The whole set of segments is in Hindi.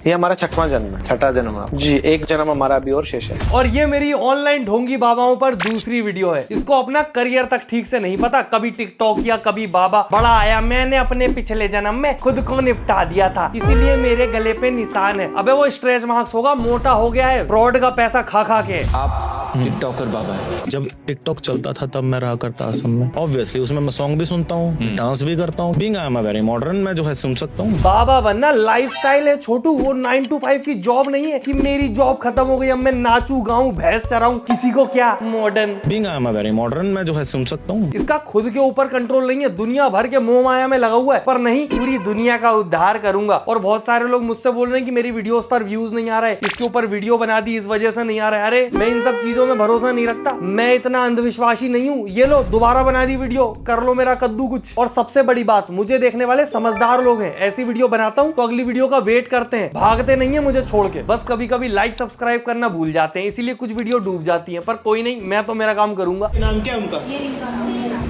ये हमारा 6वां जन्म है। 6ठा जन्म है। जी, एक जन्म हमारा अभी और शेष है। और ये मेरी ऑनलाइन ढोंगी बाबाओं पर दूसरी वीडियो है। इसको अपना करियर तक ठीक से नहीं पता, कभी टिकटॉक या कभी बाबा। बड़ा आया, मैंने अपने पिछले जन्म में खुद को निपटा दिया था, इसीलिए मेरे गले पे निशान है। अबे वो स्ट्रेच मार्क्स होगा, मोटा हो गया है फ्रॉड का पैसा खा खा के। आप टिकटॉकर बाबा है। जब टिकटॉक चलता था तब मैं रहा करता असम में। ऑब्वियसली उसमें मैं सॉन्ग भी सुनता हूँ, डांस भी करता हूँ। Being I am very modern, मैं जो है सुन सकता हूँ। बाबा बनना लाइफस्टाइल है छोटू, वो 9 to 5 की जॉब नहीं है कि मेरी जॉब खत्म हो गई अब मैं नाचू गाऊं भैंस चराऊं, किसी को क्या। Modern being I am very modern, मैं जो है सुन सकता हूँ। इसका खुद के ऊपर कंट्रोल नहीं है, दुनिया भर के मोह माया में लगा हुआ है, पर नहीं, पूरी दुनिया का उद्धार करूंगा। और बहुत सारे लोग मुझसे बोल रहे हैं कि मेरी वीडियोस पर व्यूज नहीं आ रहा है, इसके ऊपर वीडियो बना दी इस वजह से नहीं आ रहा है। अरे मैं इन सब चीजों में भरोसा नहीं रखता, मैं इतना अंधविश्वासी नहीं हूँ। ये लो दोबारा बना दी वीडियो, कर लो मेरा कद्दू कुछ। और सबसे बड़ी बात, मुझे देखने वाले समझदार लोग हैं। ऐसी वीडियो बनाता हूँ तो अगली वीडियो का वेट करते हैं, भागते नहीं है मुझे छोड़ के। बस कभी कभी लाइक सब्सक्राइब करना भूल जाते हैं, इसीलिए कुछ वीडियो डूब जाती हैं। पर कोई नहीं, मैं तो मेरा काम करूंगा। नाम क्या है उनका?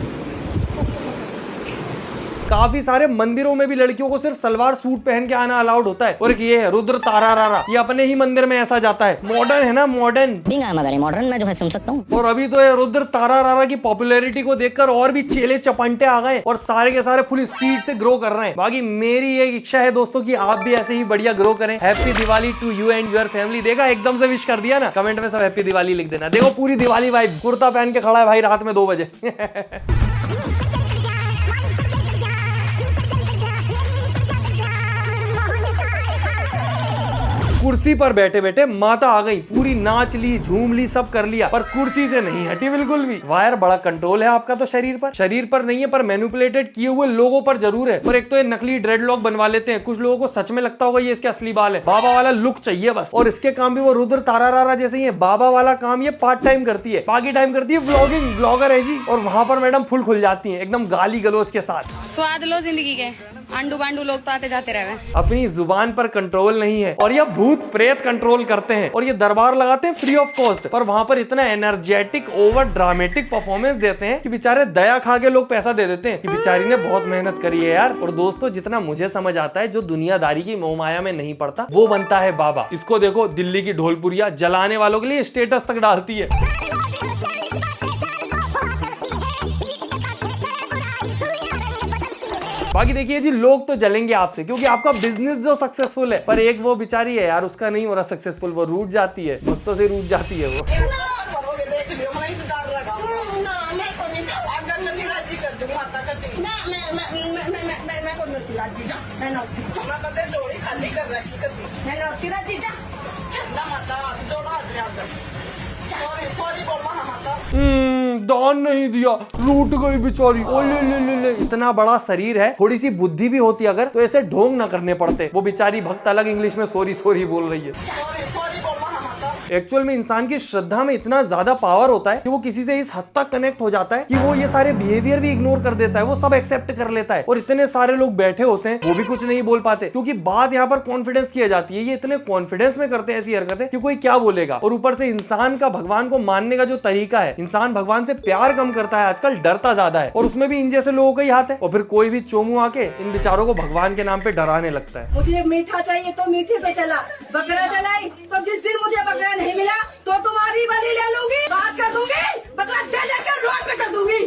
काफी सारे मंदिरों में भी लड़कियों को सिर्फ सलवार सूट पहन के आना अलाउड होता है। और ये है रुद्र तारा रारा, ये अपने ही मंदिर में ऐसा जाता है। मॉडर्न है ना, modern. Being I am very modern, मैं जो है सुन सकता हूँ। और अभी तो ये रुद्र तारा रारा की पॉपुलैरिटी को देखकर और भी चेले चपंटे आ गए और सारे के सारे फुल स्पीड से ग्रो कर रहे हैं। बाकी मेरी एक इच्छा है दोस्तों कि आप भी ऐसे ही बढ़िया ग्रो करें। Happy Diwali to you and your family. देखा, एकदम से विश कर दिया ना। कमेंट में सब हैप्पी दिवाली लिख देना। देखो पूरी दिवाली वाइब, कुर्ता पहन के खड़ा है भाई रात में 2 बजे। कुर्सी पर बैठे बैठे माता आ गई, पूरी नाच ली, झूम ली, सब कर लिया, पर कुर्सी से नहीं हटी बिल्कुल भी। वायर बड़ा कंट्रोल है आपका तो शरीर पर नहीं है, पर मैनिपुलेटेड किए हुए लोगों पर जरूर है। और एक तो ये नकली ड्रेडलॉक बनवा लेते हैं, कुछ लोगों को सच में लगता होगा ये इसके असली बाल है। बाबा वाला लुक चाहिए बस। और इसके काम भी वो रुद्र तारा रारा जैसे ही है। बाबा वाला काम ये पार्ट टाइम करती है, बाकी टाइम करती है व्लॉगिंग, ब्लॉगर है जी। और वहां पर मैडम फुल खुल जाती है एकदम गाली गलौज के साथ। स्वाद लो जिंदगी के, आंडू बांडू लोग तो आते जाते रहे। अपनी जुबान पर कंट्रोल नहीं है और ये भूत प्रेत कंट्रोल करते हैं। और ये दरबार लगाते हैं फ्री ऑफ कॉस्ट, पर वहां पर इतना एनर्जेटिक ओवर ड्रामेटिक परफॉर्मेंस देते हैं कि बेचारे दया खा के लोग पैसा दे देते हैं कि बेचारी ने बहुत मेहनत करी है यार। और दोस्तों, जितना मुझे समझ आता है, जो दुनियादारी की मोह माया में नहीं पड़ता वो बनता है बाबा। इसको देखो, दिल्ली की ढोलपुरिया जलाने वालों के लिए स्टेटस तक डालती है। बाकी देखिए जी, लोग तो जलेंगे आपसे क्योंकि आपका बिजनेस जो सक्सेसफुल है, पर एक वो बेचारी है यार, उसका नहीं हो रहा सक्सेसफुल, वो रूठ जाती है, भक्तों से रूठ जाती है वो। दान नहीं दिया, लूट गई बेचारी। ओ ले ले ले ले, इतना बड़ा शरीर है, थोड़ी सी बुद्धि भी होती अगर तो ऐसे ढोंग ना करने पड़ते। वो बेचारी भक्त अलग इंग्लिश में सॉरी सॉरी बोल रही है। एक्चुअल में इंसान की श्रद्धा में इतना ज्यादा पावर होता है कि वो किसी से इस हद तक कनेक्ट हो जाता है कि वो ये सारे बिहेवियर भी इग्नोर कर देता है, वो सब एक्सेप्ट कर लेता है। और इतने सारे लोग बैठे होते हैं, वो भी कुछ नहीं बोल पाते क्योंकि बात यहाँ पर कॉन्फिडेंस की जाती है। ये इतने कॉन्फिडेंस में करते हैं ऐसी हरकतें कि कोई क्या बोलेगा। और ऊपर से इंसान का भगवान को मानने का जो तरीका है, इंसान भगवान से प्यार कम करता है आजकल, डरता ज्यादा है। और उसमें भी इन जैसे लोगों का ही हाथ है। और फिर कोई भी चोमू आके इन बेचारों को भगवान के नाम पे डराने लगता है। मुझे मीठा चाहिए तो मीठे पे चला, बकरा चलाई तो जिस दिन मुझे बकरा नहीं मिला तो तुम्हारी बलि ले लूंगी, बात कर दूंगी, बकरा दे देकर रोड पे कर दूंगी।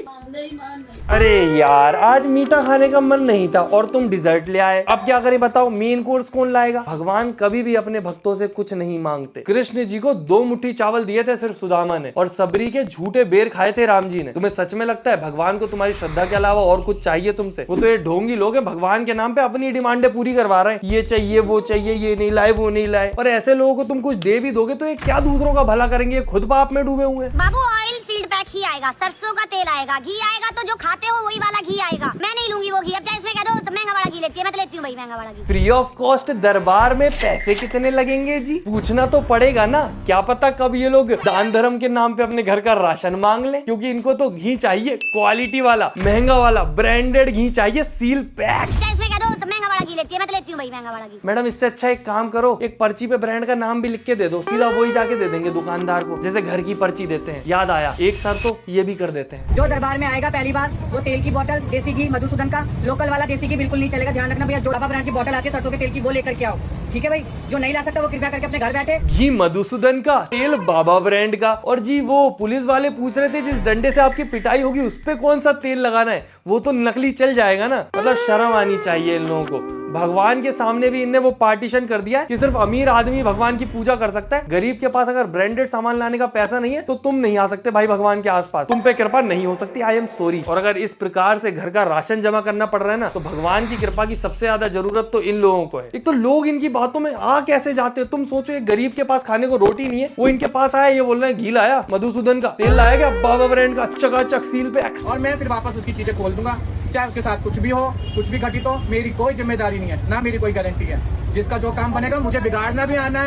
अरे यार, आज मीठा खाने का मन नहीं था और तुम डिजर्ट ले आए। अब क्या करें बताओ, मेन कोर्स कौन लाएगा? भगवान कभी भी अपने भक्तों से कुछ नहीं मांगते। कृष्ण जी को 2 मुट्ठी चावल दिए थे सिर्फ सुदामा ने, और सबरी के झूठे बेर खाए थे राम जी ने। तुम्हें सच में लगता है भगवान को तुम्हारी श्रद्धा के अलावा और कुछ चाहिए तुमसे? वो तो ये ढोंगी लोग हैं, भगवान के नाम पे अपनी डिमांडें पूरी करवा रहे हैं। ये चाहिए, वो चाहिए, ये नहीं लाए, वो नहीं लाए। पर ऐसे लोगों को तुम कुछ दे भी दोगे तो ये क्या दूसरों का भला करेंगे? खुद पाप में डूबे हुए हैं। बाबू ऑयल सीड पैक ही आएगा, सरसों का तेल आएगा, घी आएगा, तो जो खाते हो वही वाला घी आएगा। मैं नहीं लूंगी वो घी। अब चाहे इसमें कह दो महंगा वाला घी लेती है, मैं तो लेती हूँ भाई महंगा वाला घी। फ्री ऑफ कॉस्ट दरबार में पैसे कितने लगेंगे जी? पूछना तो पड़ेगा ना। क्या पता कब ये लोग दान धर्म के नाम पे अपने घर का राशन मांग ले, क्योंकि इनको तो घी चाहिए क्वालिटी वाला, महंगा वाला, ब्रांडेड घी चाहिए, सील पैक। चाहे इसमें कह दो महंगा वाला घी लेती है, मैं तो लेती हूँ भाई महंगा वाला घी। मैडम, इससे अच्छा एक काम करो, एक पर्ची पे ब्रांड का नाम भी लिख के दे दो, सीधा वही जाके दे देंगे दुकानदार को, जैसे घर की पर्ची देते हैं। याद आया, एक सर तो ये भी कर देते हैं। जो दरबार में आएगा पहली बार, वो तेल की बोतल, देसी घी, मधुसूदन का, लोकल वाला देसी घी बिल्कुल नहीं चलेगा। ध्यान रखना भैया, जो बाबा ब्रांड की बोतल आती है सरसों के तेल की, वो लेकर के आओ। ठीक है भाई, जो नहीं ला सकता वो कृपया करके अपने घर बैठे। घी मधुसूदन का, तेल बाबा ब्रांड का। और जी वो पुलिस वाले पूछ रहे थे जिस डंडे से आपकी पिटाई होगी उस पे कौन सा तेल लगाना है, वो तो नकली चल जाएगा ना। मतलब शर्म आनी चाहिए इन लोगों को। भगवान के सामने भी इनने वो पार्टीशन कर दिया है कि सिर्फ अमीर आदमी भगवान की पूजा कर सकता है। गरीब के पास अगर ब्रांडेड सामान लाने का पैसा नहीं है तो तुम नहीं आ सकते भाई भगवान के आसपास, तुम पे कृपा नहीं हो सकती। I am sorry. और अगर इस प्रकार से घर का राशन जमा करना पड़ रहा है ना, तो भगवान की कृपा की सबसे ज्यादा जरूरत तो इन लोगों को है। एक तो लोग इनकी बातों में आ कैसे जाते हैं। तुम सोचो एक गरीब के पास खाने को रोटी नहीं है, वो इनके पास आया ये बोल रहे हैं घी लाया मधुसूदन का, तेल लाया क्या बाबा ब्रांड का, चकाचक सील पे। और मैं फिर वापस उसकी चीजें खोल दूंगा, चाहे उसके साथ कुछ भी हो, कुछ भी घटित हो, मेरी कोई जिम्मेदारी नहीं है, ना मेरी कोई गारंटी है। जिसका जो काम बनेगा मुझे बिगाड़ना भी आता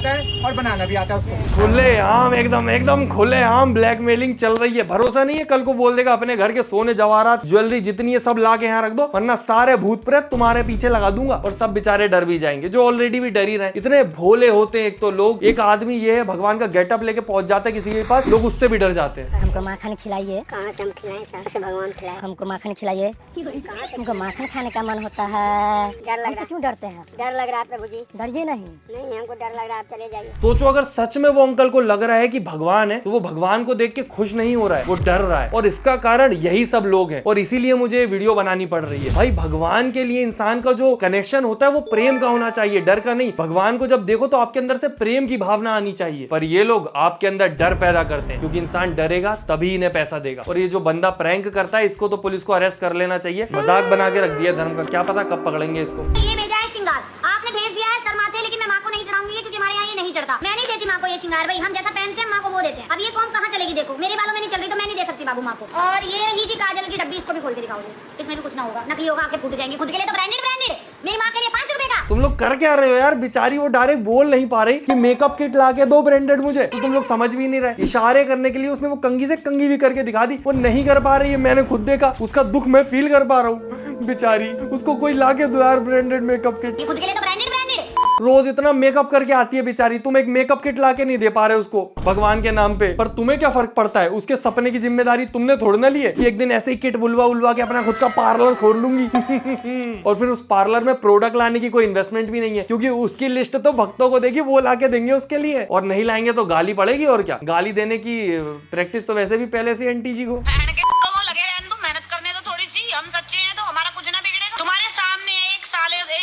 है और बनाना भी आता है उसको। खुले आम, एकदम खुले आम ब्लैकमेलिंग चल रही है। भरोसा नहीं है कल को बोल देगा अपने घर के सोने जवाहरात ज्वेलरी जितनी है सब ला के यहाँ रख दो, वरना सारे भूत प्रेत तुम्हारे पीछे लगा दूंगा। और सब बेचारे डर भी जाएंगे जो ऑलरेडी भी डर ही रहे। इतने भोले होते हैं एक तो लोग। एक आदमी ये है भगवान का गेटअप लेके पहुंच जाता है किसी के पास, लोग उससे भी डर जाते हैं। हमको माखन खिलाइए। कहाँ से हम खिलाएं सर? से भगवान खिलाए। हमको माखन खिलाइए। हमको माखन खाने का मन होता है। डर लग रहा है। क्यों डरते हैं? डर लग रहा है प्रभु जी। डरिए नहीं, हमको डर लग रहा है, आप चले जाइए। सोचो अगर सच में वो अंकल को लग रहा है कि भगवान है, तो वो भगवान को देख के खुश नहीं हो रहा है, वो डर रहा है। और इसका कारण यही सब लोग हैं। और इसीलिए मुझे वीडियो बनानी पड़ रही है। भाई भगवान के लिए इंसान का जो कनेक्शन होता है वो प्रेम का होना चाहिए, डर का नहीं। भगवान को जब देखो तो आपके अंदर से प्रेम की भावना आनी चाहिए। पर ये लोग आपके अंदर डर पैदा करते हैं, क्योंकि इंसान डरेगा तभी इन्हें पैसा देगा। और ये जो बंदा प्रैंक करता है इसको तो पुलिस को अरेस्ट कर लेना चाहिए। मजाक बना के रख दिया धर्म का, क्या पता कब पकड़ेंगे इसको। ये भेजा है श्रृंगार, आपने भेज दिया है सर माथे, लेकिन मैं माँ को नहीं चढ़ाऊंगी क्योंकि हमारे यहाँ ये नहीं चढ़ता। मैं नहीं देती माँ को ये श्रृंगार, भाई हम जैसा पहनते हैं माँ को वो देते हैं। अब ये कौन कहाँ चलेगी? देखो मेरे बालों में नहीं चल रही तो मैं नहीं दे सकती बाबू माँ को। और ये रही जी काजल की डब्बी, इसको भी खोल के दिखाओगे, इसमें भी कुछ ना होगा, नकली होगा, आके फूट जाएंगे। खुद के लिए तो ब्रांडेड, मेरी माँ के लिए 5 रुपए का। तुम लोग कर क्या रहे हो यार? बेचारी वो डायरेक्ट बोल नहीं पा रही कि मेकअप किट ला के दो ब्रांडेड मुझे, तो तुम लोग समझ भी नहीं रहे। इशारे करने के लिए उसने वो कंघी से कंघी भी करके दिखा दी, वो नहीं कर पा रही है। मैंने खुद देखा, उसका दुख मैं फील कर पा रहा हूँ। बेचारी उसको कोई ला के दो यार ब्रांडेड मेकअप किट। खुद के लिए तो ब्रांडेड रोज इतना मेकअप करके आती है बेचारी, तुम एक मेकअप किट लाके नहीं दे पा रहे उसको भगवान के नाम पे। पर तुम्हें क्या फर्क पड़ता है? उसके सपने की जिम्मेदारी तुमने थोड़ी ना ली है कि एक दिन ऐसे ही किट बुलवा के अपना खुद का पार्लर खोल लूंगी। और फिर उस पार्लर में प्रोडक्ट लाने की कोई इन्वेस्टमेंट भी नहीं है, क्योंकि उसकी लिस्ट तो भक्तों को देगी, वो लाके देंगे उसके लिए। और नहीं लाएंगे तो गाली पड़ेगी। और क्या, गाली देने की प्रैक्टिस तो वैसे भी पहले से एंटी जी को। मेहनत करने तो थोड़ी सी, हम सच्चे हैं तो हमारा कुछ ना बिगड़ेगा। तुम्हारे सामने एक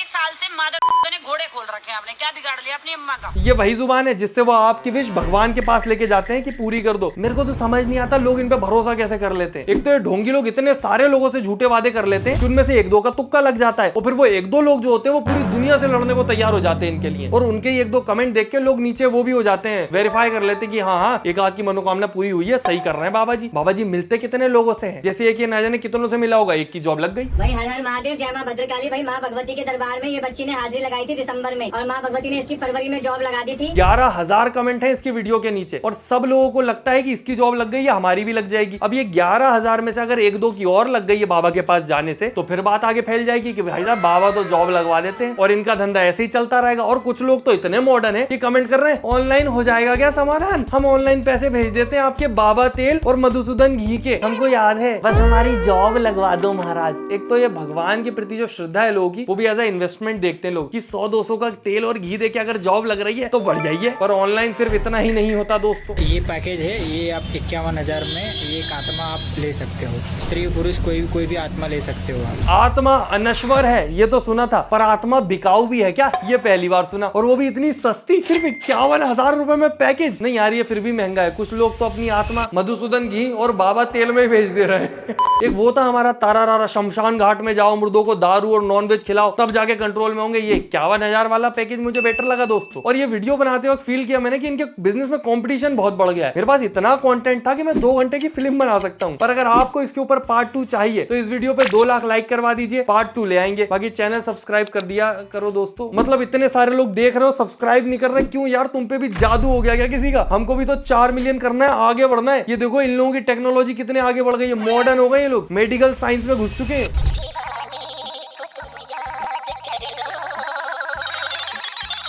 साल से मादर ने घोड़े खोल रखे हैं, आपने क्या बिगाड़ लिया अपनी अम्मा का? ये वही जुबान है जिससे वो आपकी विश भगवान के पास लेके जाते हैं कि पूरी कर दो। मेरे को तो समझ नहीं आता लोग इन पे भरोसा कैसे कर लेते हैं। एक तो ये ढोंगी लोग इतने सारे लोगों से झूठे वादे कर लेते हैं कि उनमें से 1-2 का तुक्का लग जाता है, और फिर वो 1-2 लोग जो होते हैं वो पूरी दुनिया से लड़ने को तैयार हो जाते हैं इनके लिए। और उनके 1-2 कमेंट देख के लोग नीचे वो भी हो जाते हैं, वेरीफाई कर लेते कि हाँ एक आध की मनोकामना पूरी हुई है, सही कर रहे हैं बाबा जी। बाबा जी मिलते कितने लोगों से हैं? जैसे एक ये ना जाने कितनों से मिला होगा, एक की जॉब लग गई। भाई हर हर महादेव, जय माँ भद्रकाली। भाई माँ भगवती के दरबार में ये बच्ची ने हाजिरी लगाई थी दिसंबर में, और माँ भगवती ने इसकी फरवरी में जॉब लगा दी थी। 11,000 कमेंट है इसकी वीडियो के नीचे, और सब लोगों को लगता है कि इसकी जॉब लग गई है, हमारी भी लग जाएगी। अब ये 11,000 में से अगर 1-2 की और लग गई है बाबा के पास जाने से, तो फिर बात आगे फैल जाएगी कि भाई साहब बाबा तो जॉब लगवा देते हैं और इनका धंधा ऐसे ही चलता रहेगा। और कुछ लोग तो इतने मॉडर्न है कि कमेंट कर रहे हैं ऑनलाइन हो जाएगा क्या समाधान, हम ऑनलाइन पैसे भेज देते हैं आपके बाबा तेल और मधुसूदन घी के, हमको याद है, बस हमारी जॉब लगवा दो महाराज। एक तो ये भगवान के प्रति जो श्रद्धा है लोगों की, वो भी एज ए इन्वेस्टमेंट देखते हैं लोग कि 100-200 का तेल और घी देके अगर जॉब लग रही है तो बढ़ जाइए। पर ऑनलाइन सिर्फ इतना ही नहीं होता दोस्तों। ये पैकेज है, ये आप 51,000 में ये एक आत्मा आप ले सकते हो। स्त्री पुरुष कोई भी आत्मा ले सकते हो आप। आत्मा अनश्वर है ये तो सुना था, पर आत्मा बिकाऊ भी है क्या, ये पहली बार सुना। और वो भी इतनी सस्ती, सिर्फ 51,000 रुपए में पैकेज। नहीं यार ये फिर भी महंगा है। कुछ लोग तो अपनी आत्मा मधुसूदन घी और बाबा तेल में भेज दे रहे हैं। एक वो था हमारा तारा शमशान घाट में जाओ, मुर्दों को दारू और नॉनवेज खिलाओ, तब जाके कंट्रोल में होंगे। ये 51,000 वाला पैकेज मुझे बेटर लगा दोस्तों। और ये वीडियो बनाते वक्त फील किया मैंने कि इनके बिजनेस में कंपटीशन बहुत बढ़ गया है। मेरे पास इतना कंटेंट था कि मैं 2 घंटे की फिल्म बना सकता हूं। पर अगर आपको इसके ऊपर पार्ट 2 चाहिए तो इस वीडियो पे 2 लाख लाइक करवा दीजिए, पार्ट 2 ले आएंगे। बाकी चैनल सब्सक्राइब कर दिया करो दोस्तों। मतलब इतने सारे लोग देख रहे हो, सब्सक्राइब नहीं कर रहे, क्यों यार? तुम पे भी जादू हो गया क्या किसी का? हमको भी तो 4 मिलियन करना है, आगे बढ़ना है। ये देखो इन लोगों की टेक्नोलॉजी कितने आगे बढ़ गई है, मॉडर्न हो गए ये लोग, मेडिकल साइंस में घुस चुके हैं।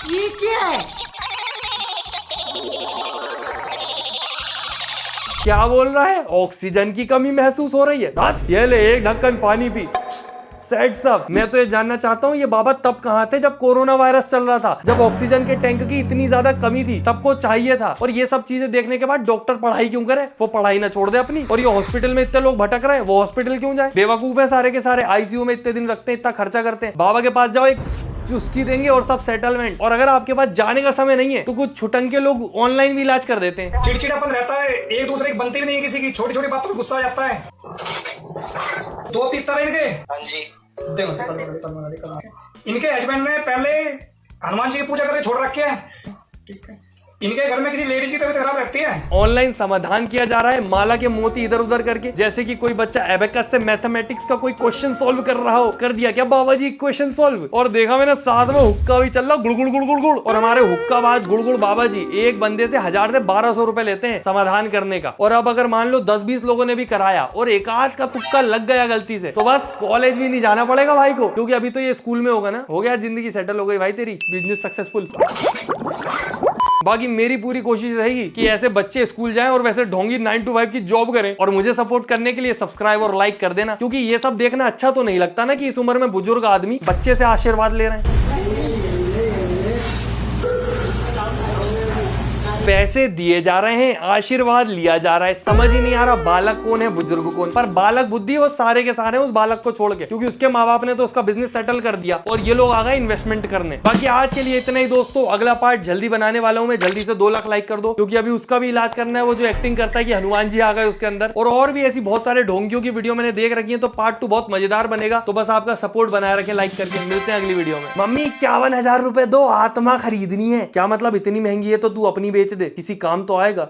ये क्या है? क्या बोल रहा है? ऑक्सीजन की कमी महसूस हो रही है। ये ले एक ढक्कन पानी पी, सेड सब। मैं तो ये जानना चाहता हूँ ये बाबा तब कहाँ थे जब कोरोना वायरस चल रहा था, जब ऑक्सीजन के टैंक की इतनी ज्यादा कमी थी, सबको चाहिए था। और ये सब चीजें देखने के बाद डॉक्टर पढ़ाई क्यों करे? वो पढ़ाई ना छोड़ दे अपनी। और ये हॉस्पिटल में इतने लोग भटक रहे हैं, वो हॉस्पिटल क्यों जाए? बेवकूफ है सारे के सारे। आईसीयू में इतने दिन रखते हैं, इतना खर्चा करते हैं। बाबा के पास जाओ, एक चुस्की देंगे और सब सेटलमेंट। और अगर आपके पास जाने का समय नहीं है तो कुछ छुटंग के लोग ऑनलाइन भी इलाज कर देते हैं। चिड़चिड़ापन रहता है, एक दूसरे की बनती भी नहीं, किसी की छोटी छोटी बातों में गुस्सा आ जाता है। दो पीता रहे इनके। हाँ जी। इनके हस्बैंड ने पहले हनुमान जी की पूजा करके छोड़ रखे है। ठीक है। इनके घर में किसी लेडीज की तबीयत खराब रहती है। ऑनलाइन समाधान किया जा रहा है माला के मोती इधर उधर करके। जैसे कि कोई बच्चा एबेकस से मैथमेटिक्स का कोई क्वेश्चन सॉल्व कर रहा हो, कर दिया क्या बाबा जी क्वेश्चन सॉल्व। और देखा मैंने साथ में हुक्का भी चल रहा, गुड़गुड़ गुड़गुड़ गुड़। और हमारे हुक्काबाज गुड़गुड़ बाबा जी एक बंदे से 1000 से 1200 रुपए लेते हैं समाधान करने का। और अब अगर मान लो 10-20 लोगों ने भी कराया और एक आध का तुक्का लग गया गलती से, तो बस कॉलेज भी नहीं जाना पड़ेगा भाई को, क्योंकि अभी तो ये स्कूल में होगा ना। हो गया, जिंदगी सेटल हो गई भाई तेरी, बिजनेस सक्सेसफुल। बाकी मेरी पूरी कोशिश रहेगी कि ऐसे बच्चे स्कूल जाएं और वैसे ढोंगी 9 to 5 की जॉब करें। और मुझे सपोर्ट करने के लिए सब्सक्राइब और लाइक कर देना, क्योंकि ये सब देखना अच्छा तो नहीं लगता ना कि इस उम्र में बुजुर्ग आदमी बच्चे से आशीर्वाद ले रहे हैं। पैसे दिए जा रहे हैं, आशीर्वाद लिया जा रहा है। समझ ही नहीं आ रहा बालक कौन है, बुजुर्ग कौन। पर बालक बुद्धि वो सारे के सारे उस बालक को छोड़ के, क्योंकि उसके माँ बाप ने तो उसका बिजनेस सेटल कर दिया और ये लोग आ गए इन्वेस्टमेंट करने। बाकी आज के लिए इतना ही दोस्तों। अगला पार्ट जल्दी बनाने वाला हूं मैं, जल्दी से 2 लाख लाइक कर दो, क्योंकि अभी उसका भी इलाज करना है। वो जो एक्टिंग करता है कि हनुमान जी आ गए उसके अंदर, और भी ऐसी बहुत सारे ढोंगियों की वीडियो मैंने देख रखी है। तो पार्ट 2 बहुत मजेदार बनेगा। तो बस आपका सपोर्ट बनाए रखें लाइक करके। मिलते हैं अगली वीडियो में। मम्मी 51,000 रुपए दो, आत्मा खरीदनी है। क्या मतलब? इतनी महंगी है तो तू अपनी बेच दे, किसी काम तो आएगा।